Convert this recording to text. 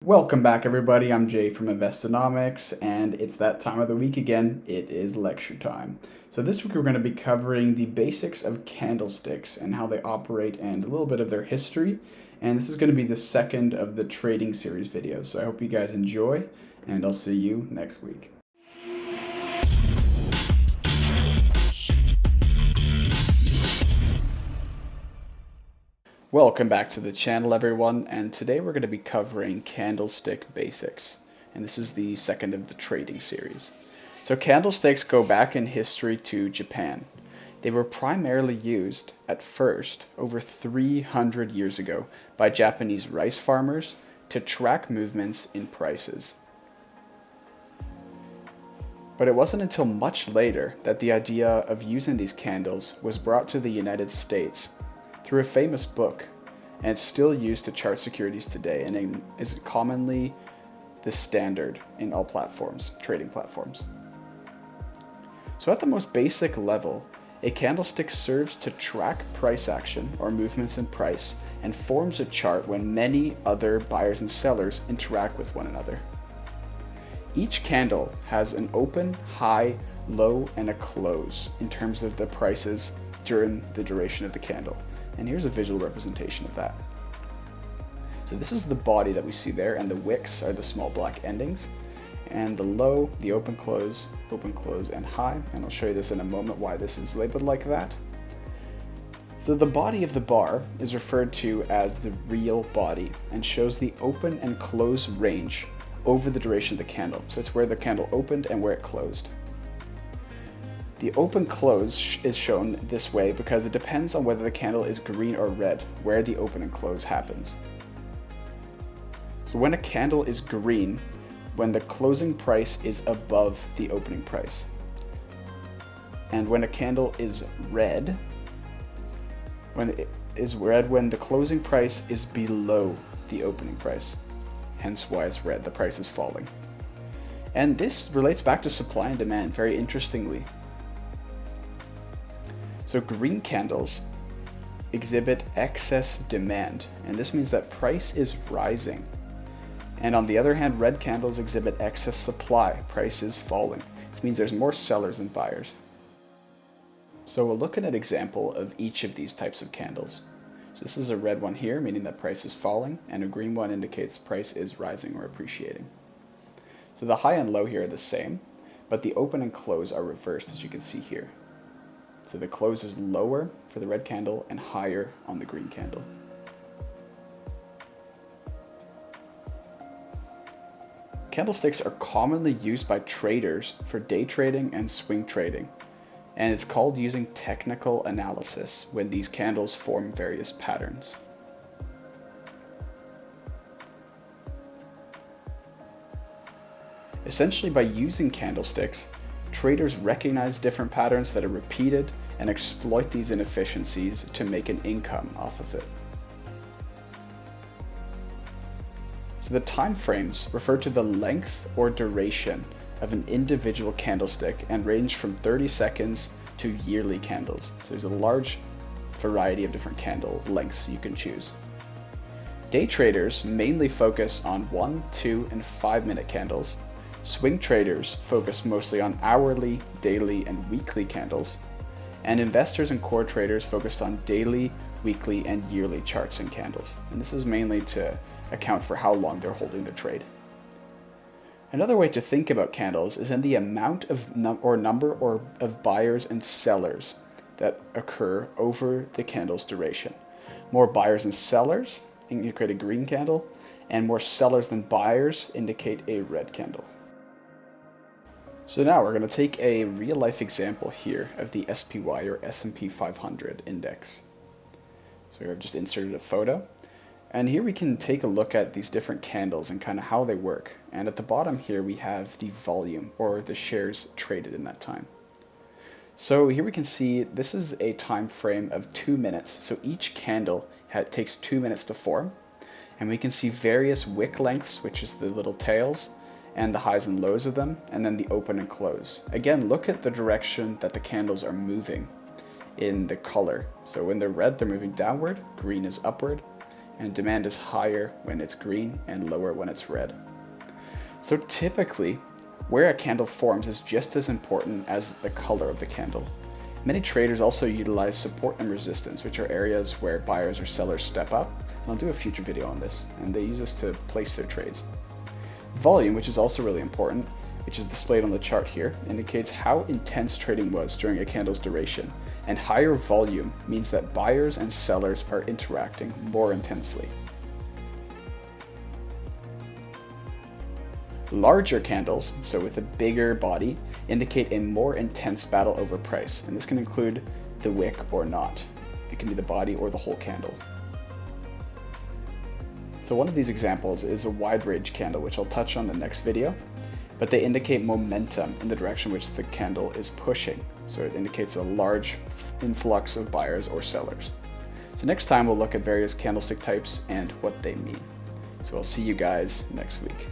Welcome back, everybody. I'm Jay from Investonomics, and it's that time of the week again. It is lecture time. So this week we're going to be covering the basics of candlesticks and how they operate and a little bit of their history. And this is going to be the second of the trading series videos. So I hope you guys enjoy, and I'll see you next week. Welcome back to the channel, everyone, and today we're going to be covering Candlestick Basics, and this is the second of the trading series. So candlesticks go back in history to Japan. They were primarily used, at first, over 300 years ago by Japanese rice farmers to track movements in prices. But it wasn't until much later that the idea of using these candles was brought to the United States through a famous book, and it's still used to chart securities today and is commonly the standard in all platforms, trading platforms. So at the most basic level, a candlestick serves to track price action or movements in price and forms a chart when many other buyers and sellers interact with one another. Each candle has an open, high, low, and a close in terms of the prices during the duration of the candle. And here's a visual representation of that. So this is the body that we see there, and the wicks are the small black endings. And the low, the open, close, and high. And I'll show you this in a moment why this is labeled like that. So the body of the bar is referred to as the real body and shows the open and close range over the duration of the candle. So it's where the candle opened and where it closed. The open close is shown this way because it depends on whether the candle is green or red, where the open and close happens. So when a candle is green, when the closing price is above the opening price. And when a candle is red, when the closing price is below the opening price. Hence why it's red, the price is falling. And this relates back to supply and demand very interestingly. So green candles exhibit excess demand, and this means that price is rising. And on the other hand, red candles exhibit excess supply, price is falling. This means there's more sellers than buyers. So we'll look at an example of each of these types of candles. So this is a red one here, meaning that price is falling, and a green one indicates price is rising or appreciating. So the high and low here are the same, but the open and close are reversed, as you can see here. So the close is lower for the red candle and higher on the green candle. Candlesticks are commonly used by traders for day trading and swing trading, and it's called using technical analysis when these candles form various patterns. Essentially, by using candlesticks, traders recognize different patterns that are repeated and exploit these inefficiencies to make an income off of it. So the time frames refer to the length or duration of an individual candlestick and range from 30 seconds to yearly candles. So there's a large variety of different candle lengths you can choose. Day traders mainly focus on 1, 2, and 5-minute candles. Swing traders focus mostly on hourly, daily, and weekly candles, and investors and core traders focus on daily, weekly, and yearly charts and candles. And this is mainly to account for how long they're holding their trade. Another way to think about candles is in the amount of number of buyers and sellers that occur over the candle's duration. More buyers and sellers indicate a green candle, and more sellers than buyers indicate a red candle. So now we're going to take a real-life example here of the SPY or S&P 500 index. So here I've just inserted a photo. And here we can take a look at these different candles and kind of how they work. And at the bottom here we have the volume, or the shares traded in that time. So here we can see this is a time frame of 2 minutes. So each candle takes 2 minutes to form. And we can see various wick lengths, which is the little tails, and the highs and lows of them, and then the open and close. Again, look at the direction that the candles are moving in the color. So when they're red, they're moving downward, green is upward, and demand is higher when it's green and lower when it's red. So typically, where a candle forms is just as important as the color of the candle. Many traders also utilize support and resistance, which are areas where buyers or sellers step up, and I'll do a future video on this, and they use this to place their trades. Volume, which is also really important, which is displayed on the chart here, indicates how intense trading was during a candle's duration, and higher volume means that buyers and sellers are interacting more intensely. Larger candles, so with a bigger body, indicate a more intense battle over price, and this can include the wick or not. It can be the body or the whole candle. So one of these examples is a wide range candle, which I'll touch on the next video, but they indicate momentum in the direction which the candle is pushing. So it indicates a large influx of buyers or sellers. So next time we'll look at various candlestick types and what they mean. So I'll see you guys next week.